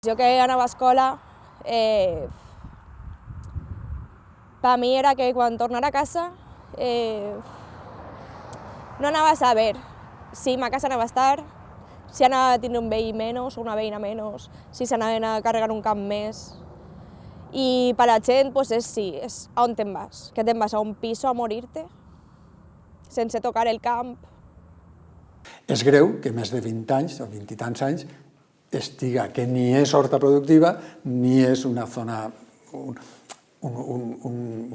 Jo que anava a escola, per mi era que quan tornara a casa no anava a saber si ma casa anava a estar, si anava a tindre un veí menys o una veïna menys, si s'anaven a carregar un camp més. I per la gent és a on te'n vas, que te'n vas a un pis a morir-te, sense tocar el camp. És greu que més de 20 anys o 20 i tants anys estiga que ni és horta productiva ni és una zona,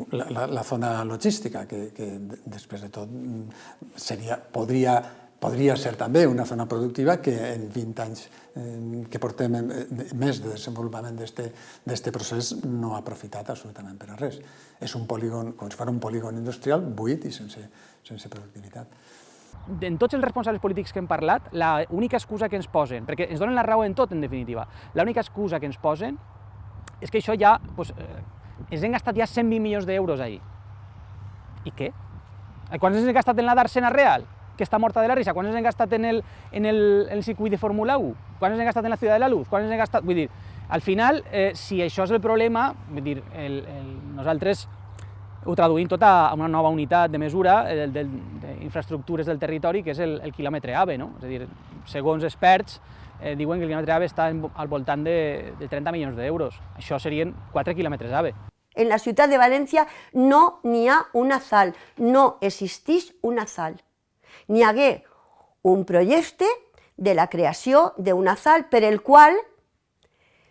la zona logística, que després de tot podria ser també una zona productiva que en 20 anys que portem més de desenvolupament d'aquest procés no ha aprofitat absolutament per a res. És un polígon, com si fos un polígon industrial buit i sense productivitat. En tots els responsables polítics que hem parlat, l'única excusa que ens posen, perquè ens donen la raó en tot, en definitiva, l'única excusa que ens posen és que això ja, ens hem gastat ja 120 milions d'euros ahí. I què? Quants ens hem gastat en la Darsena Real, que està morta de la risa? Quants ens hem gastat en el circuit de Fórmula 1? Quants ens hem gastat en la Ciutat de la Luz? Quants ens hem gastat... Vull dir, al final, si això és el problema, vull dir, nosaltres ho traduïm tot a una nova unitat de mesura d'infraestructures del territori, que és el quilòmetre AVE, no? És a dir, segons experts, diuen que el quilòmetre AVE està al voltant de 30 milions d'euros. Això serien 4 quilòmetres AVE. En la ciutat de València no n'hi ha una ZAL, no existeix una ZAL. N'hi hagué un projecte de la creació d'una ZAL per el qual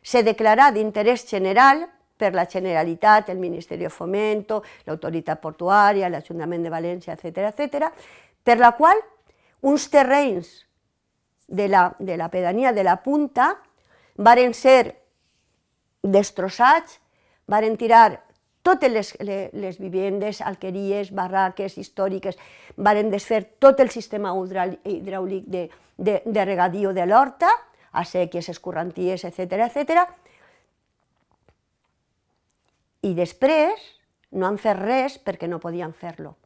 se declarà d'interès general per la Generalitat, el Ministeri de Fomento, l'Autoritat Portuària, l'Ajuntament de València, etc., per la qual uns terrenys de la pedania de la Punta varen ser destrossats, varen tirar totes les vivendes, alqueries, barraques històriques, varen desfer tot el sistema hidràulic de regadío de l'horta, a sèquies, escorranties, etc., i després no han fet res perquè no podien fer-lo.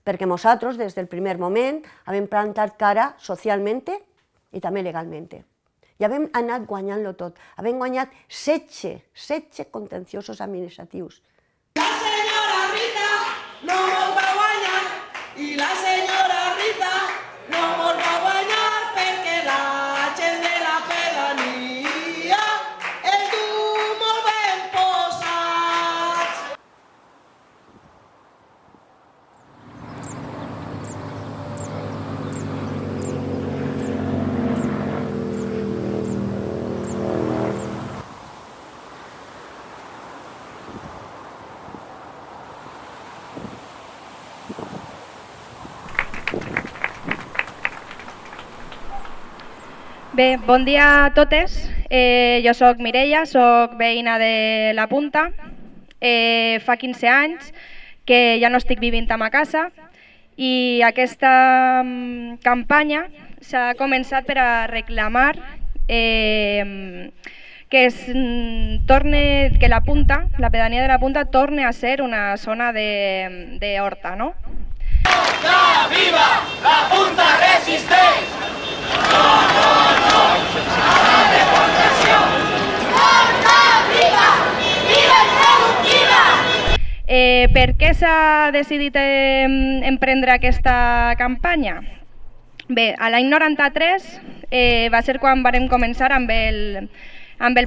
Perquè nosaltres, des del primer moment, hem plantat cara socialment i també legalment. I hem anat guanyant-lo tot. Hem guanyat 16 contenciosos administratius. La senyora Rita no mos va guanyar i la senyora Rita no mos va guanyar perquè la gent de la pedania els du molt ben posats. Bé, bon dia a totes. Jo soc Mireia, soc veïna de la Punta. Fa 15 anys que ja no estic vivint a ma casa i aquesta campanya s'ha començat per a reclamar que la Punta, la pedania de la Punta, torne a ser una zona d'horta, no? ¡Horta viva! ¡La Punta resisteix! ¡No, no, no! ¡A la deportació! ¡Horta viva! ¡Viva improductiva! Per què s'ha decidit emprendre aquesta campanya? Bé, l'any 93 va ser quan vam començar amb el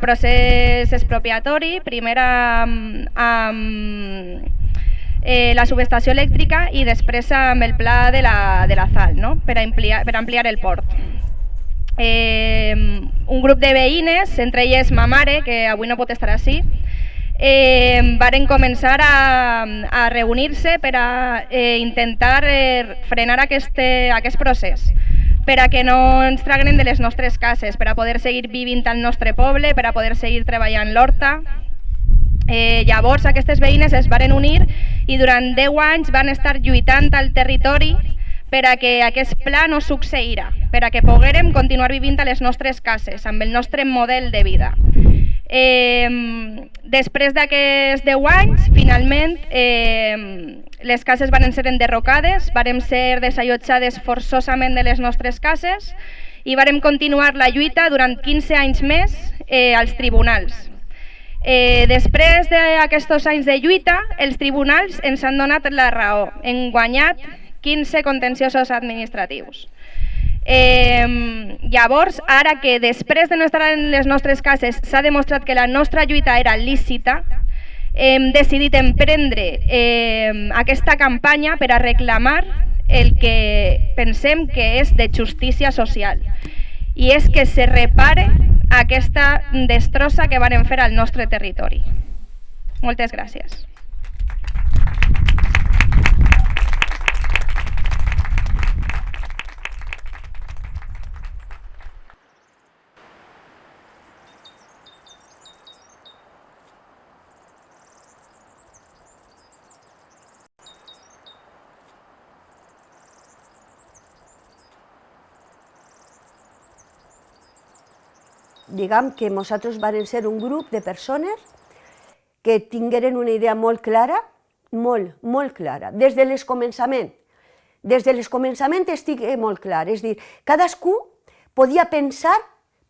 procés expropiatori, primer amb la subestació elèctrica i després amb el pla de la ZAL, no? per ampliar el port. Un grup de veïnes, entre elles ma mare, que avui no pot estar ací, varen començar a reunir-se per a intentar frenar aquest procés, per a que no ens traguen de les nostres cases, per a poder seguir vivint al nostre poble, per a poder seguir treballant l'horta. Llavors aquestes veïnes es varen unir i durant 10 anys van estar lluitant al territori per a que aquest pla no succeïra, per a que poguérem continuar vivint a les nostres cases, amb el nostre model de vida. Després d'aquests 10 anys, finalment, les cases van ser enderrocades, varen ser desallotjades forçosament de les nostres cases i vàrem continuar la lluita durant 15 anys més als tribunals. Després d'aquests anys de lluita, els tribunals ens han donat la raó. Hem guanyat 15 contenciosos administratius. Llavors, ara que després de no estar en les nostres cases s'ha demostrat que la nostra lluita era lícita, hem decidit emprendre aquesta campanya per a reclamar el que pensem que és de justícia social, i és que se repare aquesta destrossa que varen fer al nostre territori. Moltes gràcies. Diguem que nosaltres vàrem ser un grup de persones que tingueren una idea molt clara, molt clara, des del començament. Des del començament estigui molt clar, és a dir, cadascú podia pensar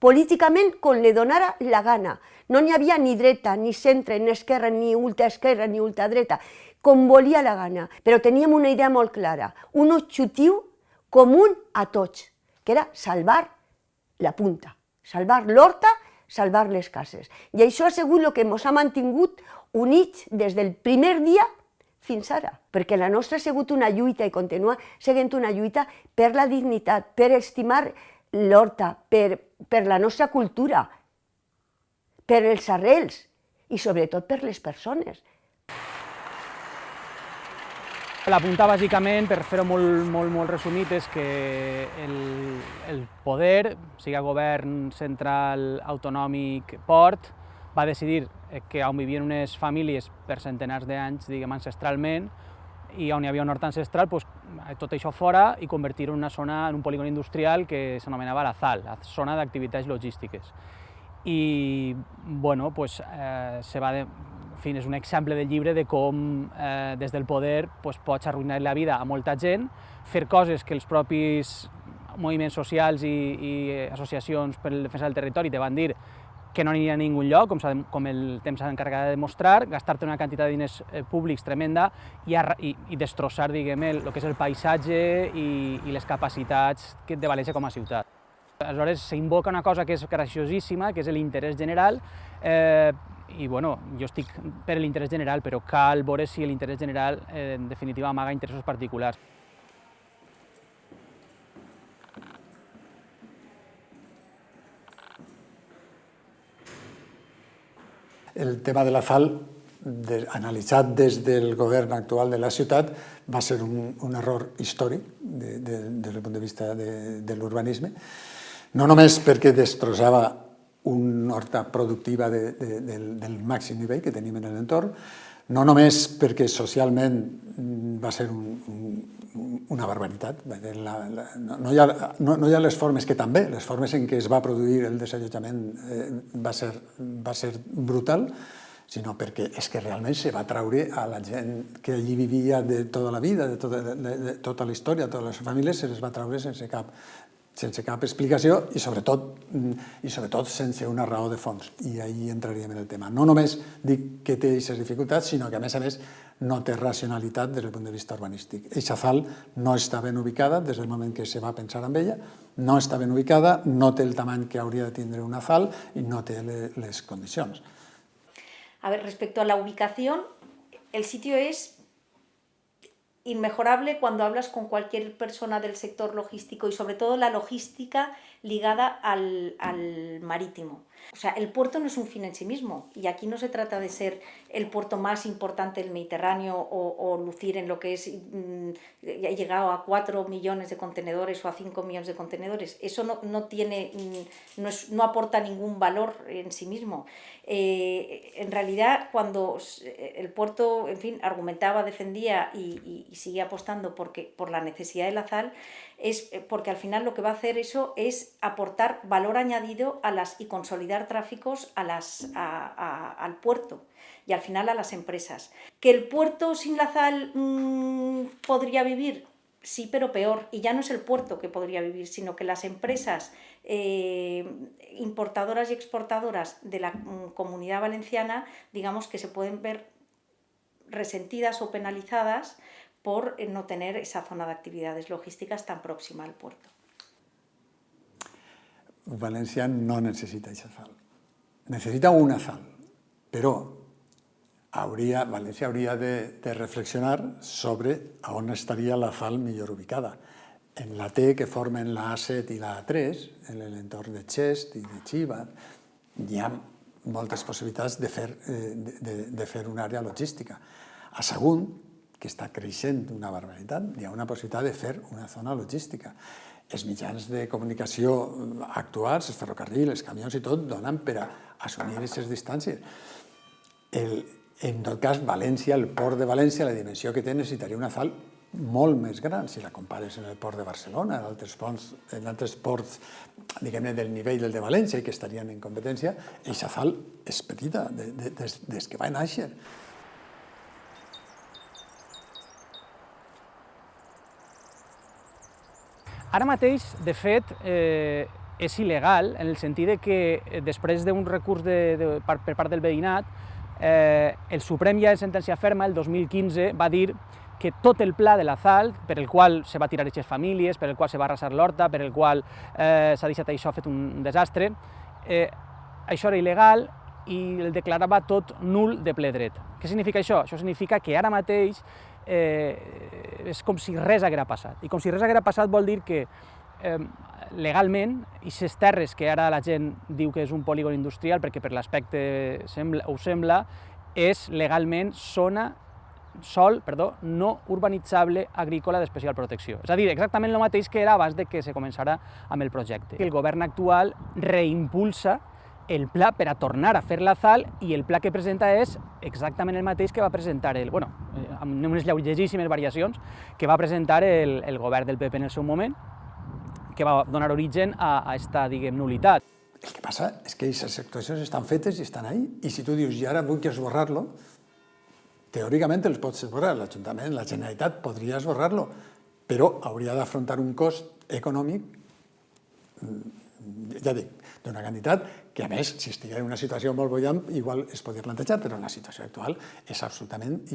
políticament com li donara la gana. No n'hi havia ni dreta, ni centre, ni esquerra, ni ultraesquerra, ni ultradreta, com volia la gana, però teníem una idea molt clara, un objectiu comú a tots, que era salvar la punta. Salvar l'horta, salvar les cases. I això ha sigut el que ens ha mantingut units des del primer dia fins ara, perquè la nostra ha sigut una lluita i continua sent una lluita per la dignitat, per estimar l'horta, per la nostra cultura, per els arrels i sobretot per les persones. La punta, bàsicament, per fer-ho molt resumit, és que el poder, sigui govern central, autonòmic, port, va decidir que on vivien unes famílies per centenars d'anys, diguem, ancestralment, i on hi havia un hort ancestral, tot això fora i convertir-ho en una zona, en un polígon industrial que s'anomenava la ZAL, la zona d'activitats logístiques. I, bueno, en fi, és un exemple del llibre de com des del poder pots arruïnar la vida a molta gent, fer coses que els propis moviments socials i associacions per la defensa del territori te van dir que no aniria a ningú lloc, com el temps s'ha encarregat de demostrar, gastar-te una quantitat de diners públics tremenda i destrossar, diguem, el que és el paisatge i les capacitats de València com a ciutat. Aleshores s'invoca una cosa que és graciosíssima, que és l'interès general, i bueno, jo estic per l'interès general, però cal veure si l'interès general en definitiva amaga interessos particulars. El tema de la FAL, analitzat des del govern actual de la ciutat, va ser un error històric des del punt de vista de l'urbanisme, no només perquè destrossava una horta productiva del màxim nivell que tenim en l'entorn, no només perquè socialment va ser una barbaritat. No hi ha les formes que també, les formes en què es va produir el desallotjament va ser brutal, sinó perquè és que realment se va traure a la gent que allí vivia de tota la vida, de tota la història, de totes les famílies, se les va traure sense cap explicació i sobretot sense una raó de fons. I ahí entraríem en el tema. No només dic que té aquestes dificultats, sinó que a més no té racionalitat des del punt de vista urbanístic. Eixa ZAL no està ben ubicada des del moment que se va pensar en ella, no està ben ubicada, no té el tamany que hauria de tindre una ZAL i no té les condicions. A ver, respecto a la ubicación, el sitio es inmejorable cuando hablas con cualquier persona del sector logístico y sobre todo la logística ligada al marítimo. O sea, el puerto no es un fin en sí mismo y aquí no se trata de ser el puerto más importante del Mediterráneo o lucir en lo que es, ha llegado a 4 millones de contenedores o a 5 millones de contenedores. Eso no aporta ningún valor en sí mismo. En realidad, cuando el puerto, en fin, argumentaba, defendía y sigue apostando por la necesidad de la ZAL, es porque al final lo que va a hacer eso es aportar valor añadido y consolidar tráficos al puerto y al final a las empresas. ¿Que el puerto sin la ZAL podría vivir? sí, pero peor. Y ya no es el puerto que podría vivir, sino que las empresas importadoras y exportadoras de la Comunidad Valenciana, digamos que se pueden ver resentidas o penalizadas por no tener esa zona de actividades logísticas tan próxima al puerto. València no necessita aquesta sal. Necessita una sal, però València hauria de reflexionar sobre on estaria la sal millor ubicada. En la T, que formen la A7 i la A3, en l'entorn de Xest i de Xiva, hi ha moltes possibilitats de fer una àrea logística. A Sagunt, que està creixent una barbaritat, hi ha una possibilitat de fer una zona logística. Els mitjans de comunicació actuals, els ferrocarrils, els camions i tot, donen per a assumir aquestes distàncies. En tot cas, València, el port de València, la dimensió que té, necessitaria una sal molt més gran, si la compares amb el port de Barcelona, en altres ports, diguem-ne, del nivell del de València, que estarien en competència, aquesta sal és petita, des que va néixer. Ara mateix, de fet, és il·legal, en el sentit que després d'un recurs per part del veïnat, el Suprem ja en sentència ferma, el 2015, va dir que tot el pla de la sal, per el qual se va tirar aquestes famílies, per el qual se va arrasar l'horta, per el qual s'ha deixat això fet un desastre, això era il·legal i el declarava tot nul de ple dret. Què significa això? Això significa que ara mateix és com si res haguera passat. I com si res haguera passat vol dir que legalment, aquestes terres que ara la gent diu que és un polígon industrial, perquè per l'aspecte ho sembla, és legalment sòl no urbanitzable agrícola d'especial protecció. És a dir, exactament el mateix que era abans que se començara amb el projecte. El govern actual reimpulsa el pla per a tornar a fer la sal i el pla que presenta és exactament el mateix que va presentar amb unes lleugíssimes variacions, que va presentar el govern del PP en el seu moment, que va donar origen a aquesta, diguem, nulitat. El que passa és que aquestes actuacions estan fetes i estan ahí, i si tu dius, i ara vull esborrar-lo, teòricament els pots esborrar, l'Ajuntament, la Generalitat podria esborrar-lo, però hauria d'afrontar un cost econòmic, ja dic, d'una quantitat que, a més, si estigués en una situació molt bollent, igual es podria plantejar, però en la situació actual és absolutament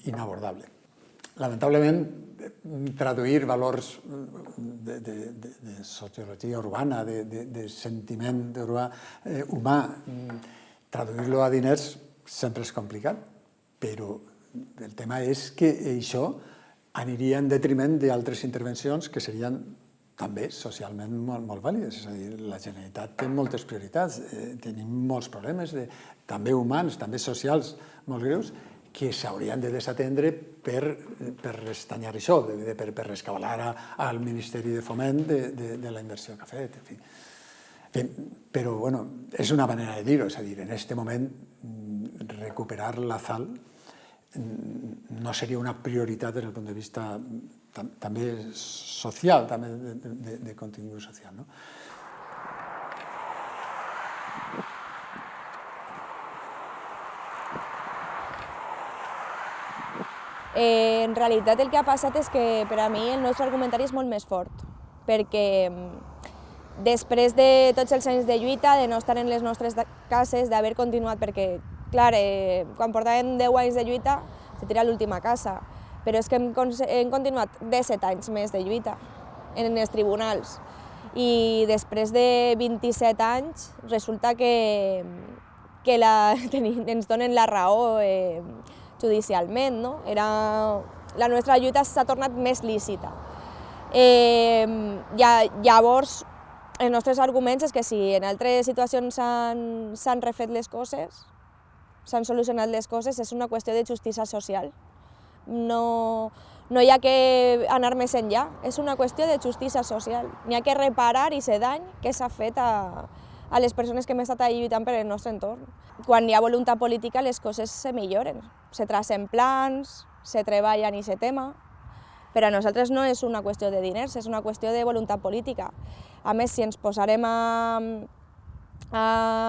inabordable. Lamentablement, traduir valors de sociologia urbana, de sentiment humà, traduir-lo a diners sempre és complicat, però el tema és que això aniria en detriment d'altres intervencions que serien també socialment molt vàlides. És a dir, la Generalitat té moltes prioritats, tenim molts problemes, també humans, també socials, molt greus, que s'haurien de desatendre per restanyar això, per rescabalar al Ministeri de Foment de la inversió que ha fet. Però, bueno, és una manera de dir-ho, és a dir, en aquest moment recuperar la sal no seria una prioritat des del punt de vista també social, també de contingut social, no? En realitat el que ha passat és que per a mi el nostre argumentari és molt més fort, perquè després de tots els anys de lluita, de no estar en les nostres cases, d'haver continuat, perquè, clar, quan portàvem 10 anys de lluita, se tira l'última casa, però és que hem continuat 17 anys més de lluita en els tribunals. I després de 27 anys resulta que ens donen la raó judicialment, no? La nostra lluita s'ha tornat més lícita. Llavors, els nostres arguments és que si en altres situacions s'han refet les coses, s'han solucionat les coses, és una qüestió de justícia social. No hi ha que anar més enllà, és una qüestió de justícia social. N'hi ha que reparar aquest dany que s'ha fet a les persones que hem estat lluitant per el nostre entorn. Quan hi ha voluntat política les coses se milloren, se tracen plans, se treballa en aquest tema. Per a nosaltres no és una qüestió de diners, és una qüestió de voluntat política. A més, si ens posarem a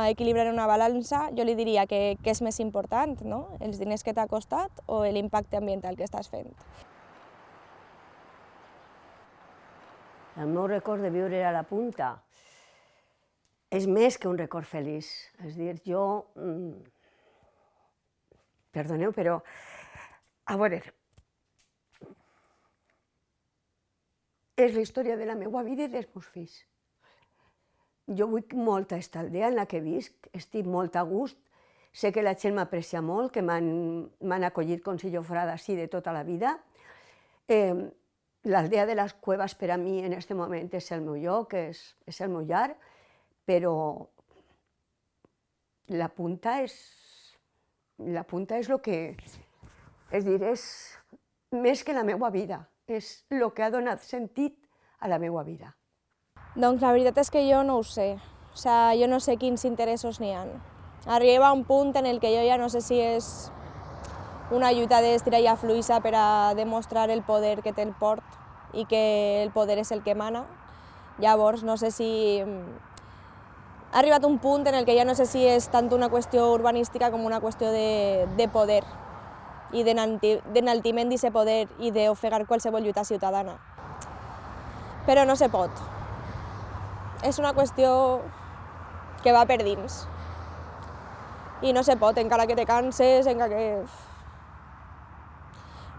equilibrar una balança, jo li diria que és més important, no? Els diners que t'ha costat o l'impacte ambiental que estàs fent. El meu record de viure a la Punta és més que un record feliç. És a dir, jo... Perdoneu, però... A veure... És la història de la meva vida i dels meus fills. Jo vull molt a aquesta aldea en la que visc, estic molt a gust, sé que la gent m'aprecia molt, que m'han acollit com si jo fos d'ací de tota la vida. L'aldea de les Cuevas per a mi en aquest moment és el meu lloc, és el meu llar, però la Punta és el que... És dir, és més que la meva vida, és el que ha donat sentit a la meva vida. Doncs la veritat és que jo no ho sé. O sigui, jo no sé quins interessos n'hi ha. Arriba un punt en el que jo ja no sé si és una lluita d'estira i afluïssa per a demostrar el poder que té el port i que el poder és el que mana. Llavors, no sé si... Ha arribat un punt en el que ja no sé si és tant una qüestió urbanística com una qüestió de poder i d'enaltiment d'aquest poder i d'ofegar qualsevol lluita ciutadana. Però no se pot. És una qüestió que va per dins. I no se pot, encara que te canses, encara que...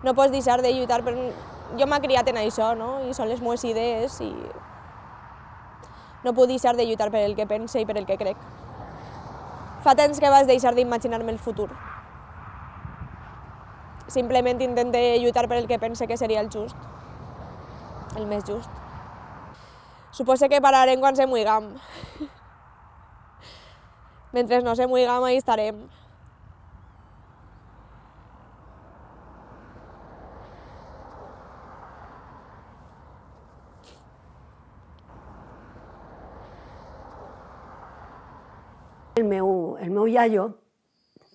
No pots deixar de lluitar per... Jo m'he criat en això, no? I són les meves idees i... No puc deixar de lluitar per el que pense i per el que crec. Fa temps que vaig deixar d'imaginar-me el futur. Simplement intente lluitar per el que pense que seria el just, el més just. Suposo que pararem quan se muigam. Mentre no se muigam, ahí estarem. El meu iaio,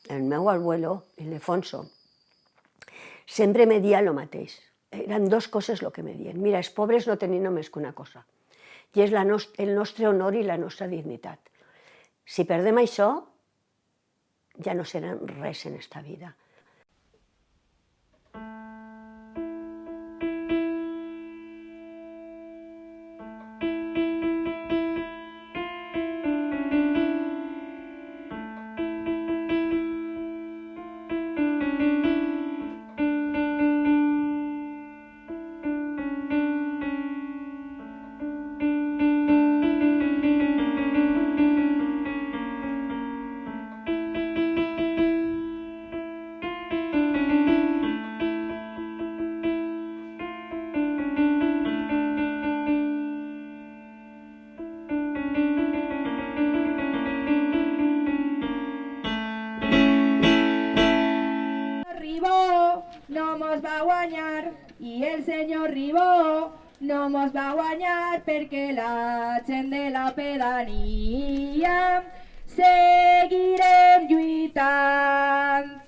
el meu abuelo, Ildefonso, sempre me dia el mateix. Eren dues coses el que me dien. Mira, els pobres no tenim només que una cosa, i és el nostre honor i la nostra dignitat. Si perdem això, ja no serà res en esta vida. No mos va guanyar i el senyor Ribó no mos va guanyar perquè la gent de la pedania seguirem lluitant.